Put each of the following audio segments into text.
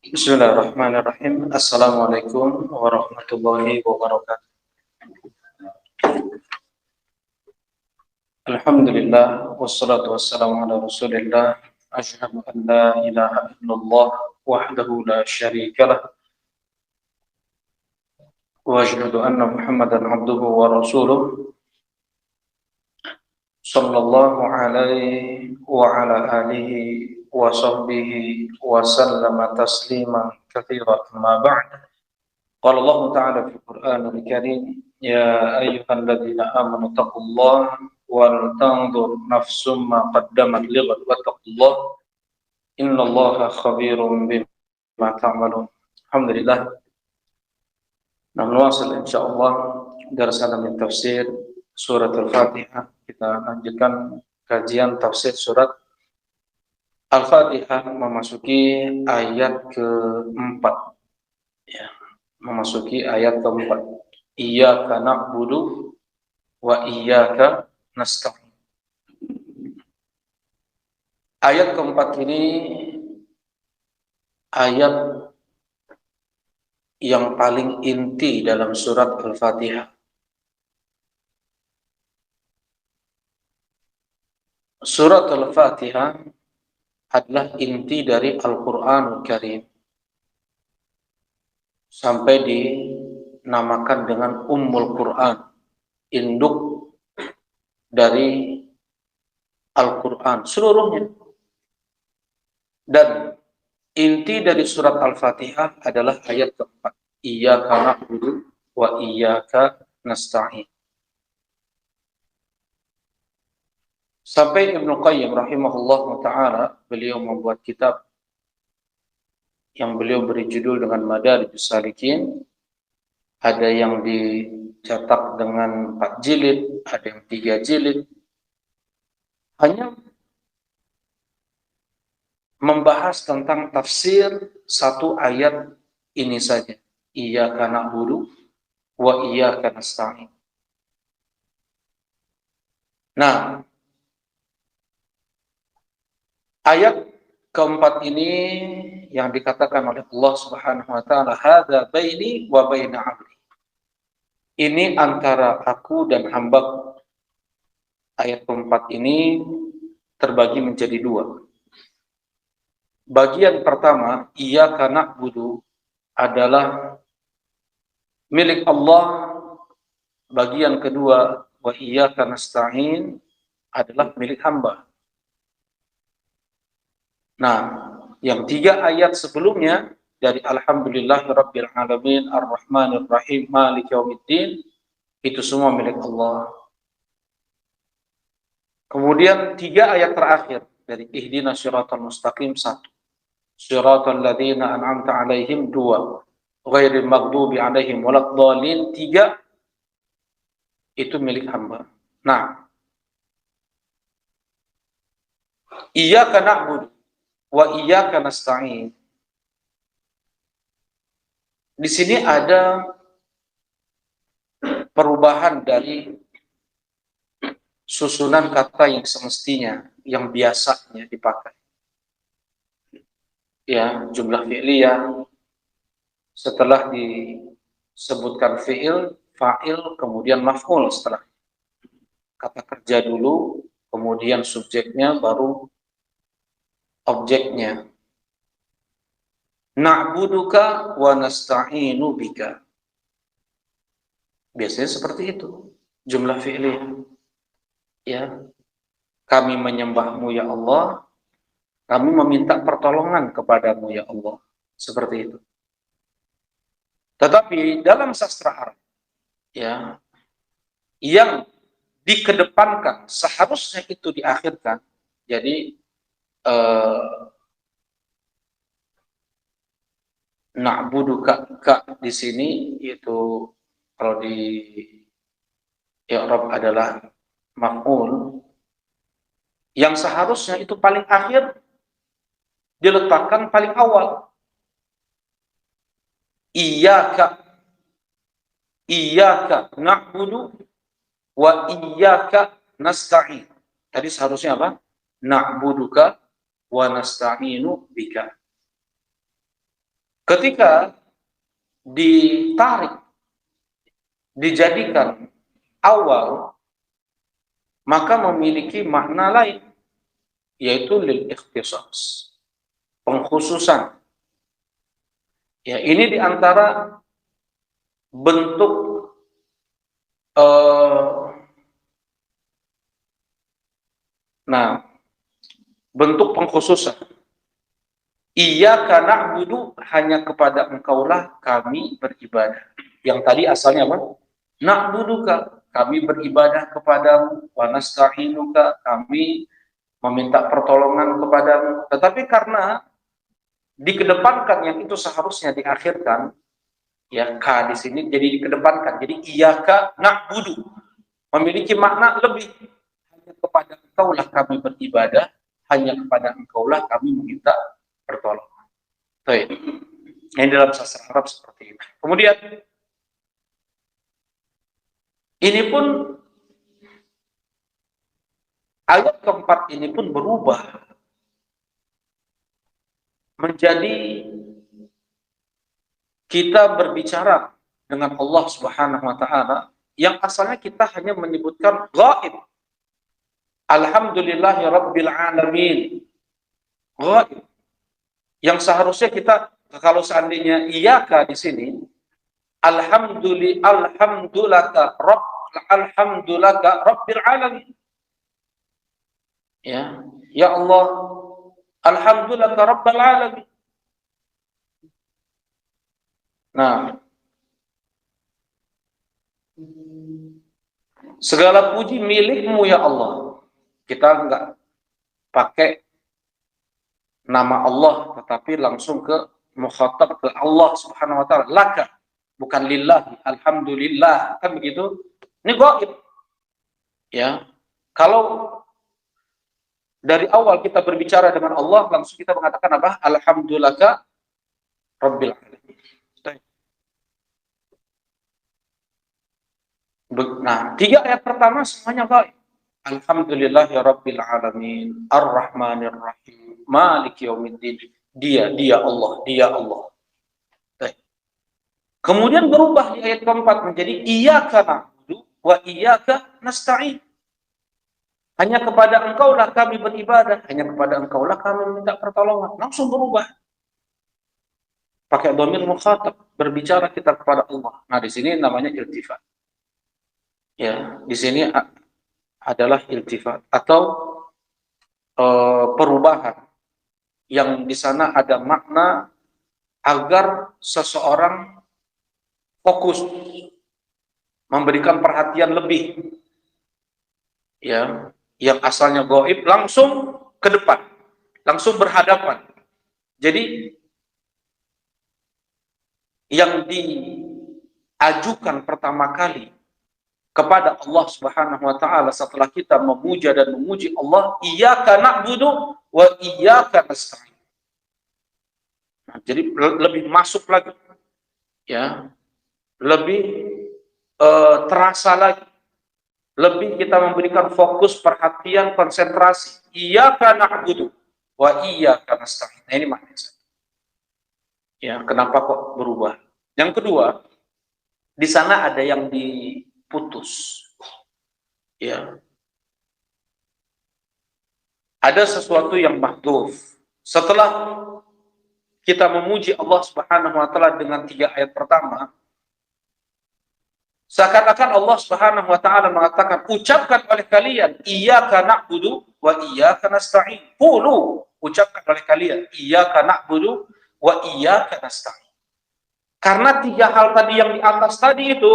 Bismillahirrahmanirrahim. Assalamualaikum warahmatullahi wabarakatuh. Alhamdulillah wassalatu wassalamu ala Rasulillah. Asyhadu an la ilaha illallah wahdahu la syarikalah wa asyhadu anna Muhammadan abduhu wa rasuluh sallallahu alaihi wa ala alihi wa sahbihi wa sallama tasliman katsiran amma ba'd. Qala Allah Ta'ala fi Al-Qur'anil Karim, ya ayyuhalladzina amanu taqullaha wal tanzur nafsum ma qaddamat lighad wattaqullaha innallaha khabirum bima ta'malun. Alhamdulillah. Nawasil insyaallah darasana min tafsir surat Al-Fatihah. Kita lanjutkan kajian tafsir surat Al-Fatihah memasuki ayat keempat. Ya, memasuki ayat keempat. Iyyaka na'budu wa iyyaka nasta'in. Ayat keempat ini ayat yang paling inti dalam surat Al-Fatihah. Surat Al-Fatihah adalah inti dari Al-Qur'anul Karim. Sampai dinamakan dengan Ummul Quran, induk dari Al-Quran seluruhnya. Dan inti dari surat Al-Fatihah adalah ayat keempat, Iyyaka na'budu wa iyyaka nasta'in. Sampai Ibnu Qayyim rahimahullah ta'ala, beliau membuat kitab yang beliau beri judul dengan Madarijus Salikin. Ada yang dicetak dengan 4 jilid, ada yang 3 jilid. Hanya membahas tentang tafsir satu ayat ini saja. Iyyaka na'budu wa iyyaka nasta'in. Nah, ayat keempat ini yang dikatakan oleh Allah Subhanahu wa taala, hadza baini wa baina 'abdi. Ini antara aku dan hamba. Ayat keempat ini terbagi menjadi 2. Bagian pertama, iyyaka na'budu, adalah milik Allah. Bagian kedua, wa iyyaka nasta'in, adalah milik hamba. Nah, yang 3 ayat sebelumnya dari Alhamdulillahirabbil alamin arrahmanir rahim maliki yaumiddin, itu semua milik Allah. Kemudian 3 ayat terakhir dari ihdinas siratal mustaqim 1, siratal ladzina an'amta 'alaihim 2, ghairil maghdubi 'alaihim waladdallin 3, itu milik hamba. Nah, iyyaka na'budu wa iyyaka nasta'in. Di sini ada perubahan dari susunan kata yang semestinya, yang biasanya dipakai. Ya, jumlah fi'liyah, setelah disebutkan fi'il, fa'il, kemudian maf'ul setelah. Kata kerja dulu, kemudian subjeknya, baru objeknya. Na'buduka wa nasta'inu bika. Biasanya seperti itu jumlah fi'liyah. Ya, kami menyembahmu ya Allah, kami meminta pertolongan kepadamu ya Allah. Seperti itu. Tetapi dalam sastra Arab, ya, yang dikedepankan seharusnya itu diakhirkan. Jadi na'buduka di sini itu kalau di i'rab adalah maf'ul, yang seharusnya itu paling akhir diletakkan paling awal. Iyyaka na'budu wa iyyaka nasta'in. Tadi seharusnya apa? Na'buduka wa nasta'inu bika. ketika ditarik, dijadikan awal, maka memiliki makna lain, yaitu lil ikhtisas, pengkhususan. Ya, ini diantara bentuk bentuk pengkhususan. Iyyaka na'budu, hanya kepada Engkaulah kami beribadah. Yang tadi asalnya apa? Na'buduka, kami beribadah kepadamu. Wa nasta'inuka, kami meminta pertolongan kepadamu. Tetapi karena dikedepankan yang itu seharusnya diakhirkan, ya, ka di sini jadi dikedepankan. Jadi iyyaka na'budu memiliki makna lebih. Hanya kepada Engkaulah kami beribadah, hanya kepada Engkaulah kami meminta pertolongan. Baik. Yang dalam sastra Arab seperti itu. Kemudian ini pun ayat keempat ini pun berubah menjadi kita berbicara dengan Allah Subhanahu wa taala yang asalnya kita hanya menyebutkan ghaib. Alhamdulillahi rabbil alamin. Ghaib. Yang seharusnya kita, kalau seandainya iyyaka di sini, alhamdulillaka rabbil alamin. Ya, ya Allah, alhamdulillaka rabbil alamin. Nah, segala puji milikmu ya Allah. Kita enggak pakai nama Allah, tetapi langsung ke mukhatab ke Allah Subhanahu wa taala. Laka, bukan lillahi. Alhamdulillah, kan begitu? Ini gaib. Ya. Kalau dari awal kita berbicara dengan Allah, langsung kita mengatakan apa? Alhamdulillaka rabbil alamin. Nah, 3 ayat pertama semuanya gaib. Alhamdulillahi rabbil alamin, arrahmanir rahim, maliki yaumiddin. Dia Allah, dia Allah. Baik. Kemudian berubah di ayat keempat menjadi iyyaka na'budu wa iyyaka nasta'in. Hanya kepada Engkaulah kami beribadah, hanya kepada Engkaulah kami meminta pertolongan. Langsung berubah. Pakai dhamir mukhatab, berbicara kita kepada Allah. Nah, di sini namanya iltifat. Ya, di sini adalah iltifat atau perubahan yang di sana ada makna agar seseorang fokus, memberikan perhatian lebih, ya, yang asalnya gaib langsung ke depan, langsung berhadapan. Jadi yang diajukan pertama kali kepada Allah Subhanahu wa taala setelah kita memuja dan memuji Allah, iyyaka na'budu wa iyyaka nasta'in. Nah, jadi lebih masuk lagi, ya, lebih terasa lagi, lebih kita memberikan fokus, perhatian, konsentrasi. Iyyaka na'budu wa iyyaka nasta'in. Nah, ini maknanya. Ya, kenapa kok berubah? Yang kedua, di sana ada yang diputus. Ya. Ada sesuatu yang mahdhuf. Setelah kita memuji Allah Subhanahu wa taala dengan 3 ayat pertama, seakan-akan Allah Subhanahu wa taala mengatakan, ucapkan oleh kalian iyyaka na'budu wa iyyaka nasta'in. Qulu, ucapkan oleh kalian iyyaka na'budu wa iyyaka nasta'in. Karena 3 hal tadi yang di atas tadi itu,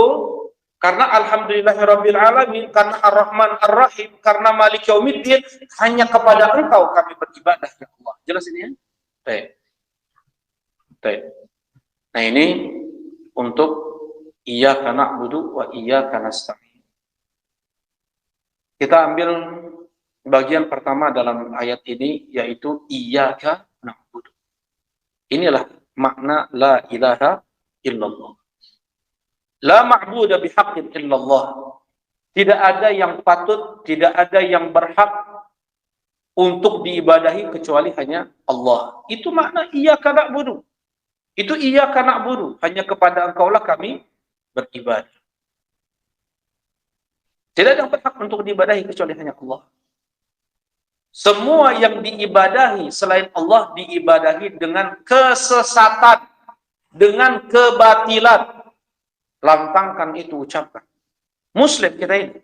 karena alhamdulillahirabbil alamin, karena ar-rahman ar-rahim, karena maliki yaumiddin, hanya kepada Engkau kami beribadah ya Allah. Jelas ini ya? Baik. Baik. Nah, ini untuk iyyaka na'budu wa iyyaka nasta'in. Kita ambil bagian pertama dalam ayat ini, yaitu iyyaka na'budu. Inilah makna la ilaha illallah. La ma'budu bihaqqin illallah. Tidak ada yang patut, tidak ada yang berhak untuk diibadahi kecuali hanya Allah. Itu makna iyyaka na'budu. Itu iyyaka na'budu, hanya kepada Engkaulah kami beribadah. Tidak ada yang berhak untuk diibadahi kecuali hanya Allah. Semua yang diibadahi selain Allah diibadahi dengan kesesatan, dengan kebatilan. Lantangkan itu, ucapkan. Muslim kita ini.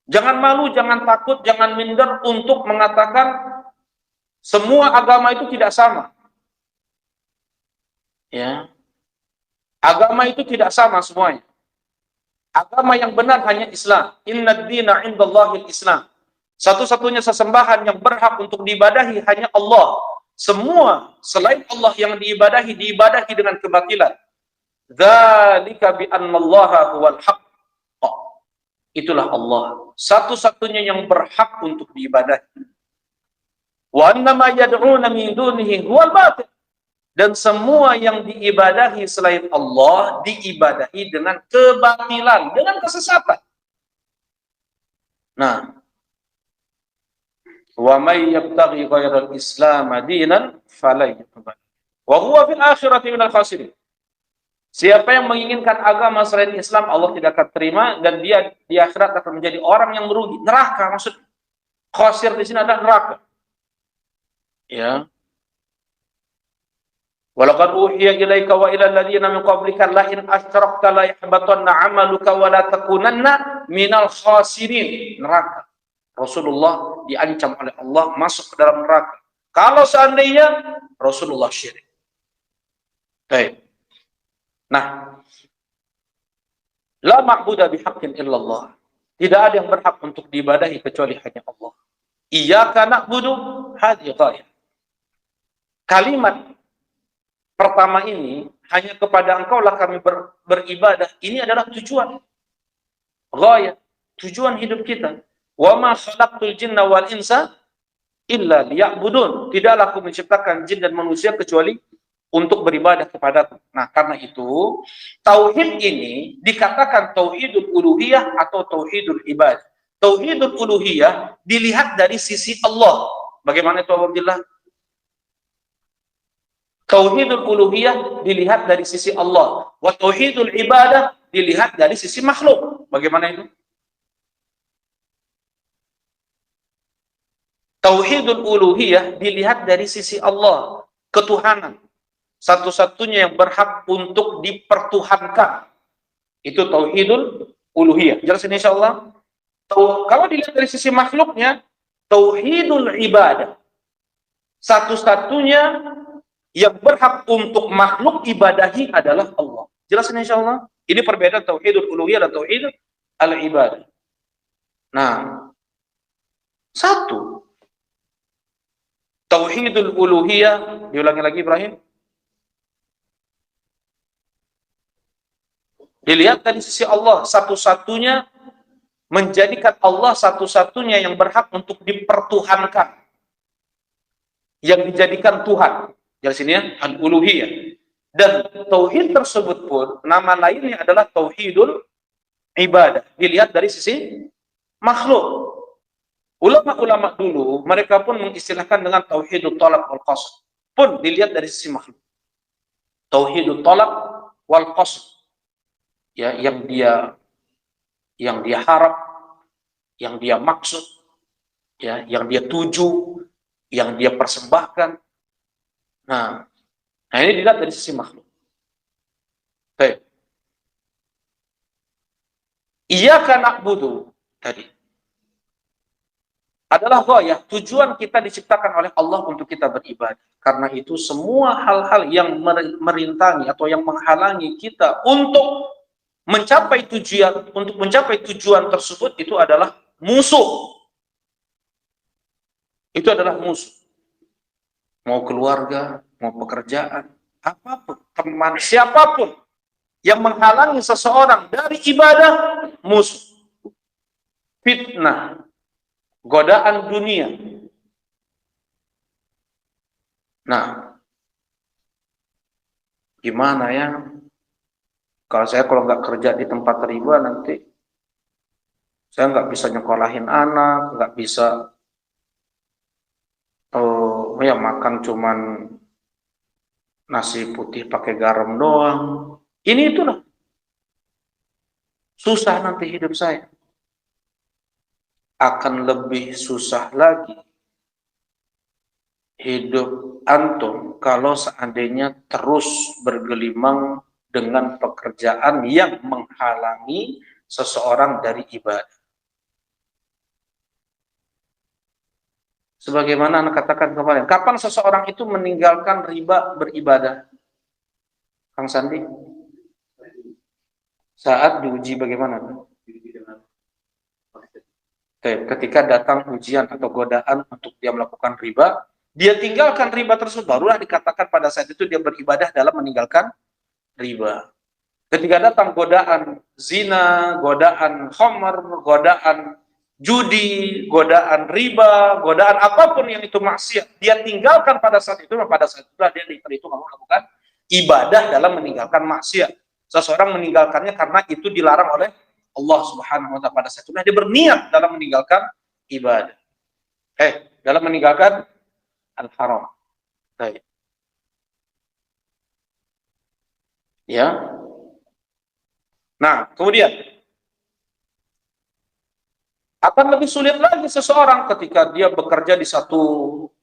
Jangan malu, jangan takut, jangan minder untuk mengatakan semua agama itu tidak sama. Ya. Agama itu tidak sama semuanya. Agama yang benar hanya Islam. Inna dina indallahil Islam. Satu-satunya sesembahan yang berhak untuk diibadahi hanya Allah. Semua selain Allah yang diibadahi dengan kebatilan. Dzalika bi annallaha huwal haqq. Itulah Allah. Satu-satunya yang berhak untuk diibadahi. Wa annama yad'una min dunihi huwal batil. Dan semua yang diibadahi selain Allah diibadahi dengan kebatilan, dengan kesesatan. Nah, wa may yabtaghi ghairal islam dinan falan yuqbal wa huwa fil akhirati minal khasirin. Siapa yang menginginkan agama selain Islam, Allah tidak akan terima, dan dia di akhirat akan menjadi orang yang merugi. Neraka maksudnya. Khasir di sini adalah neraka. Ya. Walaqad uhiya ilaika wa ilal ladzina min qablika la in asyrakta la yahbatanna 'amaluka wa la takunanna minal khasirin. Neraka. Rasulullah diancam oleh Allah masuk ke dalam neraka kalau seandainya Rasulullah syirik. Baik. Nah, la ma'budu bihaqqin illallah. Tidak ada yang berhak untuk diibadahi kecuali hanya Allah. Iyyaka na'budu hadhihi ghayah. Kalimat pertama ini, hanya kepada Engkaulah kami beribadah, ini adalah tujuan. Ghayah, tujuan hidup kita. Wa ma khalaqtul jinna wal insa illa liya'budun. Tidaklah aku menciptakan jin dan manusia kecuali untuk beribadah kepadaku. Nah, karena itu tauhid ini dikatakan tauhidul uluhiyah atau tauhidul ibadah. Tauhidul uluhiyah dilihat dari sisi Allah. Bagaimana itu Abdullah? Tauhidul uluhiyah dilihat dari sisi Allah. Wa tauhidul ibadah dilihat dari sisi makhluk. Bagaimana itu? Tauhidul uluhiyah dilihat dari sisi Allah, ketuhanan. Satu-satunya yang berhak untuk dipertuhankan. Itu tauhidul uluhiyah. Jelas ini insyaallah. Kalau dilihat dari sisi makhluknya, tauhidul ibadah. Satu-satunya yang berhak untuk makhluk ibadahi adalah Allah. Jelas ini insyaallah. Ini perbedaan tauhidul uluhiyah dan tauhidul al-ibadah. Nah, satu. Tauhidul uluhiyah, diulangi lagi Ibrahim. Dilihat dari sisi Allah, satu-satunya menjadikan Allah satu-satunya yang berhak untuk dipertuhankan. Yang dijadikan Tuhan. Jelas ini ya, al-uluhiyah. Dan tauhid tersebut pun nama lainnya adalah tauhidul ibadah. Dilihat dari sisi makhluk. Ulama-ulama dulu mereka pun mengistilahkan dengan tauhidul talab wal qasd. Pun dilihat dari sisi makhluk. Tauhidul talab wal qasd. Ya, yang dia harap, yang dia maksud, ya, yang dia tuju, yang dia persembahkan. Nah ini dilihat dari sisi makhluk. Baik. Iyyaka na'budu tadi adalah ghayah, tujuan kita diciptakan oleh Allah untuk kita beribadah. Karena itu semua hal-hal yang merintangi atau yang menghalangi kita untuk mencapai tujuan tersebut itu adalah musuh. Itu adalah musuh. Mau keluarga, mau pekerjaan, apapun, teman, siapapun yang menghalangi seseorang dari ibadah, musuh. Fitnah, godaan dunia. Nah, gimana ya? Kalau nggak kerja di tempat riba, nanti saya nggak bisa nyekolahin anak, nggak bisa ya makan cuman nasi putih pakai garam doang. Ini itulah. Susah nanti hidup saya. Akan lebih susah lagi hidup antum kalau seandainya terus bergelimang dengan pekerjaan yang menghalangi seseorang dari ibadah. Sebagaimana Anda katakan kemarin, kapan seseorang itu meninggalkan riba beribadah? Kang Sandi, saat diuji bagaimana? Ketika datang ujian atau godaan untuk dia melakukan riba, dia tinggalkan riba tersebut, barulah dikatakan pada saat itu dia beribadah dalam meninggalkan riba. Ketika datang godaan zina, godaan khamar, godaan judi, godaan riba, godaan apapun yang itu maksiat, dia tinggalkan pada saat itu, pada saat itulah dia diperhitung melakukan ibadah dalam meninggalkan maksiat. Seseorang meninggalkannya karena itu dilarang oleh Allah Subhanahu wa taala, pada saat itulah dia berniat dalam meninggalkan ibadah. Dalam meninggalkan al-haram. Baik. Ya. Nah, kemudian akan lebih sulit lagi seseorang ketika dia bekerja di satu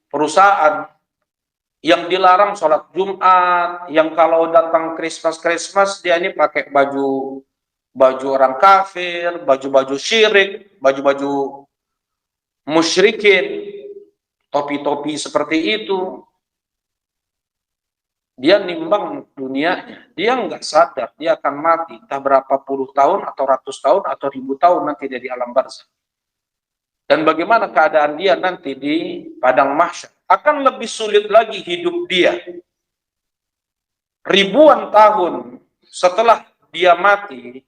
perusahaan yang dilarang sholat Jumat, yang kalau datang Christmas dia ini pakai baju orang kafir, baju syirik, baju musyrikin, topi-topi seperti itu. Dia nimbang dunianya, dia nggak sadar dia akan mati entah berapa puluh tahun atau ratus tahun atau ribu tahun nanti dia di alam barzakh. Dan bagaimana keadaan dia nanti di padang mahsyar? Akan lebih sulit lagi hidup dia. Ribuan tahun setelah dia mati,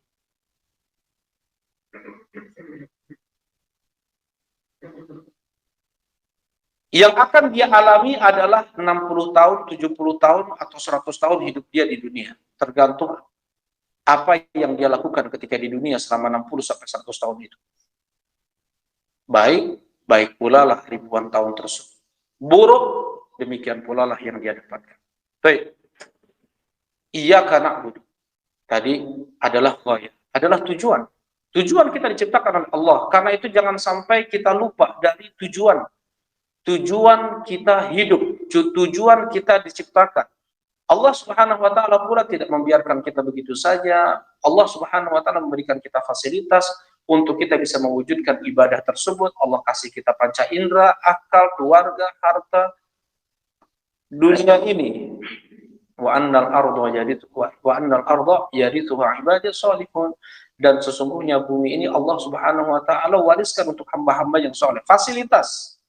yang akan dia alami adalah 60 tahun, 70 tahun, atau 100 tahun hidup dia di dunia. Tergantung apa yang dia lakukan ketika di dunia selama 60 sampai 100 tahun itu. Baik pula lah ribuan tahun tersebut. Buruk, demikian pula lah yang dia dapatkan. Baik. Iyyaka na'budu. Tadi adalah ghaya, adalah tujuan. Tujuan kita diciptakan oleh Allah. Karena itu jangan sampai kita lupa dari tujuan. Tujuan kita hidup, tujuan kita diciptakan. Allah Subhanahu wa taala pula tidak membiarkan kita begitu saja. Allah Subhanahu wa taala memberikan kita fasilitas untuk kita bisa mewujudkan ibadah tersebut. Allah kasih kita panca indera, akal, keluarga, harta, dunia ini. Wa annal arda yarithuha ibadiyas salihun. Dan sesungguhnya bumi ini Allah Subhanahu wa taala wariskan untuk hamba-hamba yang soleh. Fasilitas.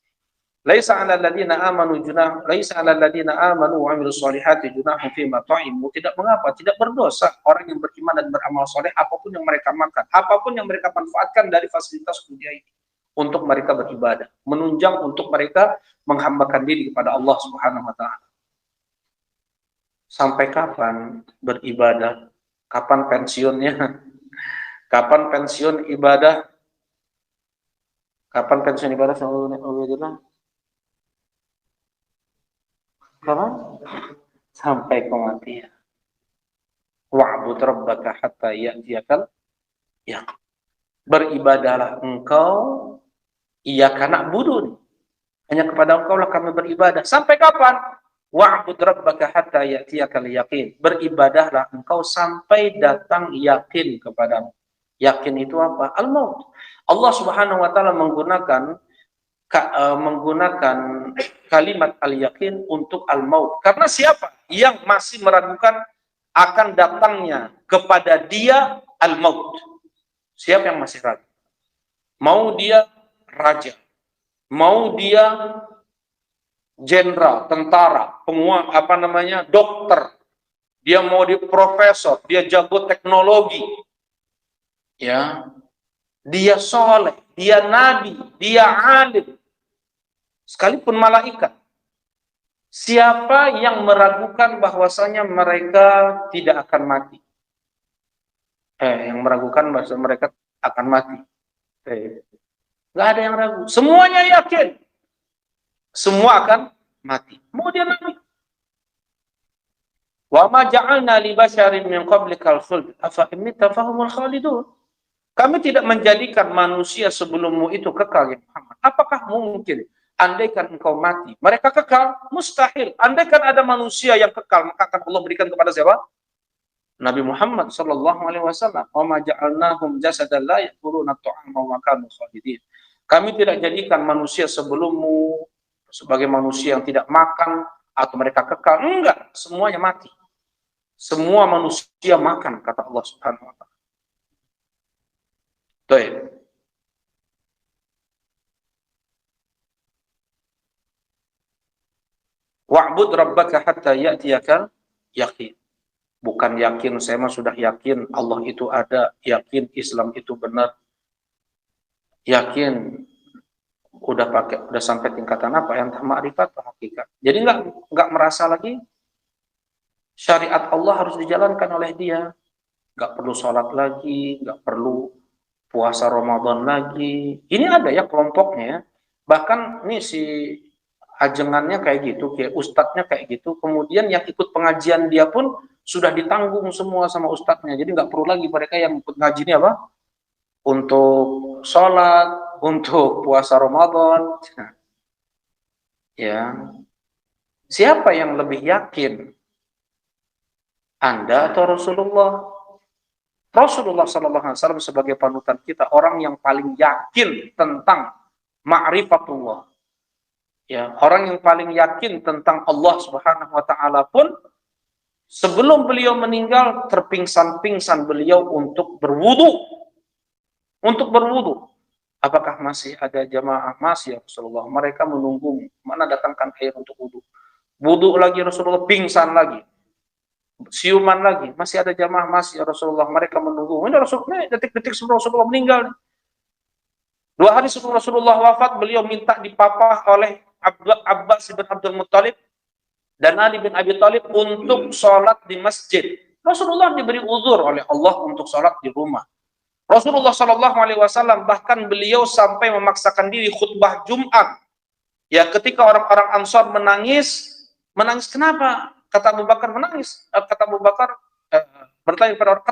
Laisa 'alal ladzina amanu junah, laisa 'alal ladzina amanu wa 'amilus solihati junahun fima ta'imu. Tidak mengapa, tidak berdosa orang yang beriman dan beramal soleh apapun yang mereka makan, apapun yang mereka manfaatkan dari fasilitas dunia ini untuk mereka beribadah, menunjang untuk mereka menghambakan diri kepada Allah Subhanahu wa taala. Sampai kapan beribadah? Kapan pensiunnya? Kapan pensiun ibadah? Kapan pensiun ibadah? Kapan? Sampai kematian. Wa'bud rabbaka hatta ya'tiyakal yaqin. Beribadahlah engkau iyyaka na'budu. Hanya kepada engkau lah kami beribadah. Sampai kapan? Wa'bud rabbaka hatta ya'tiyakal yaqin. Beribadahlah engkau sampai datang yakin kepadamu. Yakin itu apa? Al-maut. Allah Subhanahu wa taala menggunakan kalimat al-yakin untuk al-maut. Karena siapa yang masih meragukan akan datangnya kepada dia al-maut? Siapa yang masih ragu? Mau dia raja, mau dia jenderal, tentara, penguasa, dokter, dia mau di profesor, dia jago teknologi, ya, dia soleh, dia nabi, dia alim, sekalipun malaikat. Siapa yang meragukan bahwasanya mereka tidak akan mati? Yang meragukan bahwa mereka akan mati. Nggak ada yang ragu. Semuanya yakin. Semua akan mati. Mau dia nabi. Wa ma ja'alna li basyarin min qablikal khuld afa in mitta fahumul khalidun. Kami tidak menjadikan manusia sebelummu itu kekal, ya Muhammad. Apakah mungkin andaikan engkau mati, mereka kekal? Mustahil. Andaikan ada manusia yang kekal, maka akan Allah berikan kepada siapa? Nabi Muhammad sallallahu alaihi wasallam. Wa ma ja'alnahum jasadan la ya'kuluna at-ta'ama wa kanu khalidin. Kami tidak jadikan manusia sebelummu sebagai manusia yang tidak makan atau mereka kekal. Enggak, semuanya mati. Semua manusia makan, kata Allah Subhanahu wa taala. Baik. Wa'bud rabbaka hatta ya'tiyakal yaqin. Bukan yakin, saya mah sudah yakin Allah itu ada, yakin Islam itu benar, yakin udah sampai tingkatan apa yang ma'rifat atau hakikat. Jadi nggak merasa lagi syariat Allah harus dijalankan oleh dia, nggak perlu sholat lagi, nggak perlu puasa Ramadan lagi. Ini ada ya kelompoknya, bahkan ini si ajengannya kayak gitu, kayak ustadznya kayak gitu. Kemudian yang ikut pengajian dia pun sudah ditanggung semua sama ustadznya. Jadi nggak perlu lagi mereka yang ikut ngaji ini apa? Untuk sholat, untuk puasa Ramadan. Ya, siapa yang lebih yakin? Anda atau Rasulullah? Rasulullah SAW sebagai panutan kita, orang yang paling yakin tentang ma'rifatullah. Ya, orang yang paling yakin tentang Allah Subhanahu wa taala pun sebelum beliau meninggal terpingsan-pingsan beliau untuk berwudu. Untuk berwudu. Apakah masih ada jamaah? Masih ya Rasulullah. Mereka menunggu mana datangkan air untuk wudu. Wudu lagi Rasulullah, pingsan lagi. Siuman lagi, masih ada jamaah, masih ya Rasulullah. Mereka menunggu. Ini Rasulullah, detik-detik sebelum Rasulullah meninggal. 2 hari sebelum Rasulullah wafat, beliau minta dipapah oleh Abbas bin Abdul Muttalib dan Ali bin Abi Thalib untuk sholat di masjid. Rasulullah diberi uzur oleh Allah untuk sholat di rumah. Rasulullah SAW bahkan beliau sampai memaksakan diri khutbah Jumat. Ya, ketika orang-orang Ansar menangis kenapa? Kata Abu Bakar menangis. Kata Abu Bakar bertanya kepada orang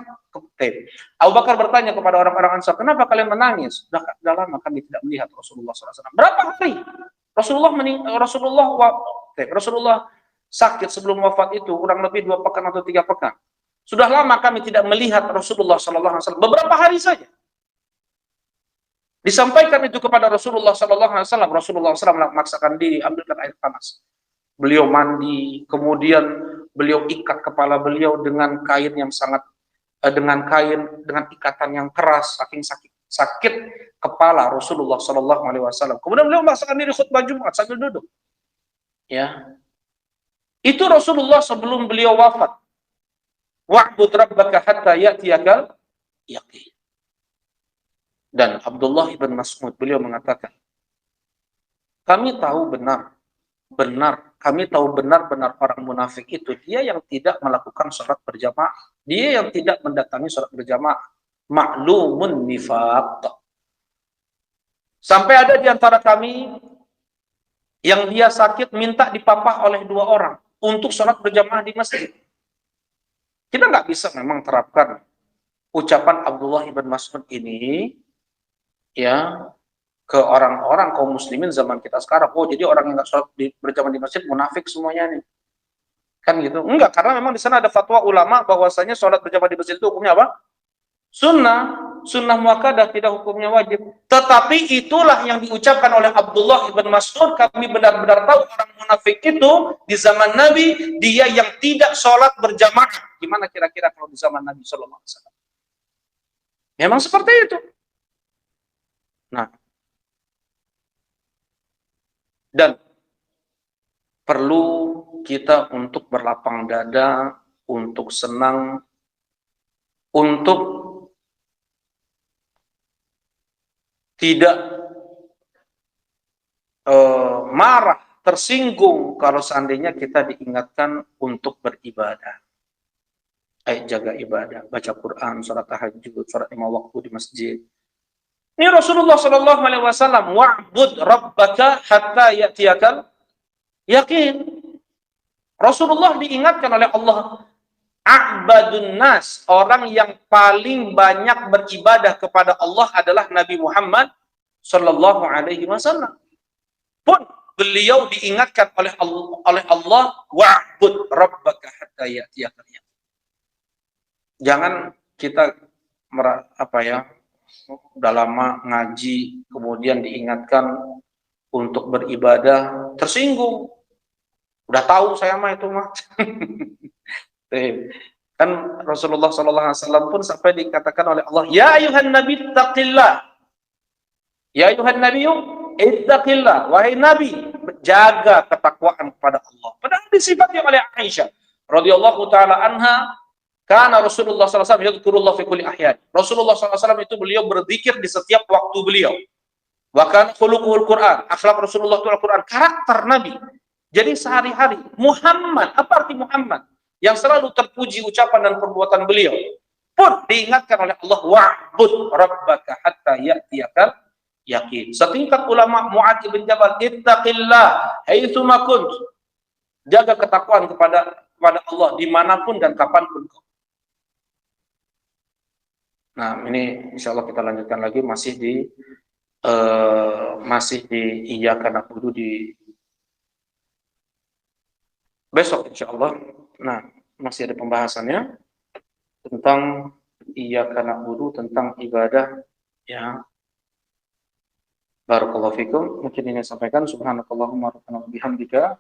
Abu Bakar bertanya kepada orang-orang Ansar, kenapa kalian menangis? Sudah lama kami tidak melihat Rasulullah SAW. Berapa hari? Rasulullah sakit sebelum wafat itu kurang lebih 2 pekan atau 3 pekan. Sudah lama kami tidak melihat Rasulullah SAW. Beberapa hari saja. Disampaikan itu kepada Rasulullah SAW. Rasulullah SAW memaksakan diri, ambilkan air panas. Beliau mandi, kemudian beliau ikat kepala beliau dengan kain yang sangat, dengan ikatan yang keras, saking sakit kepala Rasulullah SAW. Kemudian beliau memaksakan diri khutbah Jumat sambil duduk. Ya, itu Rasulullah sebelum beliau wafat. Wa'bud rabbaka hatta ya'tiyakal yaqin. Dan Abdullah bin Mas'ud beliau mengatakan, kami tahu benar orang munafik itu dia yang tidak melakukan sholat berjamaah, dia yang tidak mendatangi sholat berjamaah, ma'lumun nifaq. Sampai ada di antara kami yang dia sakit minta dipapah oleh 2 orang untuk sholat berjamaah di masjid. Kita nggak bisa memang terapkan ucapan Abdullah bin Mas'ud ini ya ke orang-orang kaum muslimin zaman kita sekarang. Oh, jadi orang yang nggak sholat berjamaah di masjid munafik semuanya nih. Kan gitu. Enggak, karena memang di sana ada fatwa ulama bahwasanya sholat berjamaah di masjid itu hukumnya apa? Sunnah muakkadah, tidak hukumnya wajib. Tetapi itulah yang diucapkan oleh Abdullah bin Mas'ud, kami benar-benar tahu orang munafik itu di zaman Nabi, dia yang tidak sholat berjamaah. Gimana kira-kira kalau di zaman Nabi Sallallahu Alaihi Wasallam? Memang seperti itu. Nah, dan perlu kita untuk berlapang dada, untuk senang, untuk tidak marah, tersinggung kalau seandainya kita diingatkan untuk beribadah. Jaga ibadah, baca Quran, sholat tahajud, sholat 5 waktu di masjid. Ini Rasulullah Shallallahu Alaihi Wasallam, wa'bud rabbaka hatta ya'tiyakal yaqin. Rasulullah diingatkan oleh Allah, A'badun nas, orang yang paling banyak beribadah kepada Allah adalah Nabi Muhammad sallallahu alaihi wasallam. Pun beliau diingatkan oleh Allah, wa'bud rabbaka hatta ya'tiyakal yaqin. Jangan kita udah lama ngaji kemudian diingatkan untuk beribadah tersinggung. Udah tahu saya mah itu mah. Kan Rasulullah sallallahu alaihi wasallam pun sampai dikatakan oleh Allah, ya ayuhan nabi taqillah. Ya ayuhan nabi ittaqillah. Wahai nabi, jaga ketakwaan kepada Allah. Padahal disifati oleh Aisyah radhiyallahu taala anha, karena Rasulullah sallallahu alaihi wasallam yadhkurullah fi kulli ahyan. Rasulullah sallallahu alaihi wasallam itu beliau berzikir di setiap waktu beliau. Wa kana khuluquhul Quran. Akhlak Rasulullah itu Al-Quran, karakter nabi. Jadi sehari-hari Muhammad, apa arti Muhammad? Yang selalu terpuji ucapan dan perbuatan beliau pun diingatkan oleh Allah, wa'bud rabbaka hatta ya'tiyakal yaqin. Setingkat ulama Mu'adz bin Jabal, ittaqillah haitsuma kunt. Jaga ketakwaan kepada Allah dimanapun dan kapanpun. Nah, ini insya Allah kita lanjutkan lagi masih di iyyaka na'budu di besok insya Allah. Nah, masih ada pembahasannya tentang iyyaka na'budu, tentang ibadah ya. Barakallahu fikum. Mungkin ini sampaikan. Subhanakallahumma rabbana wa bihamdika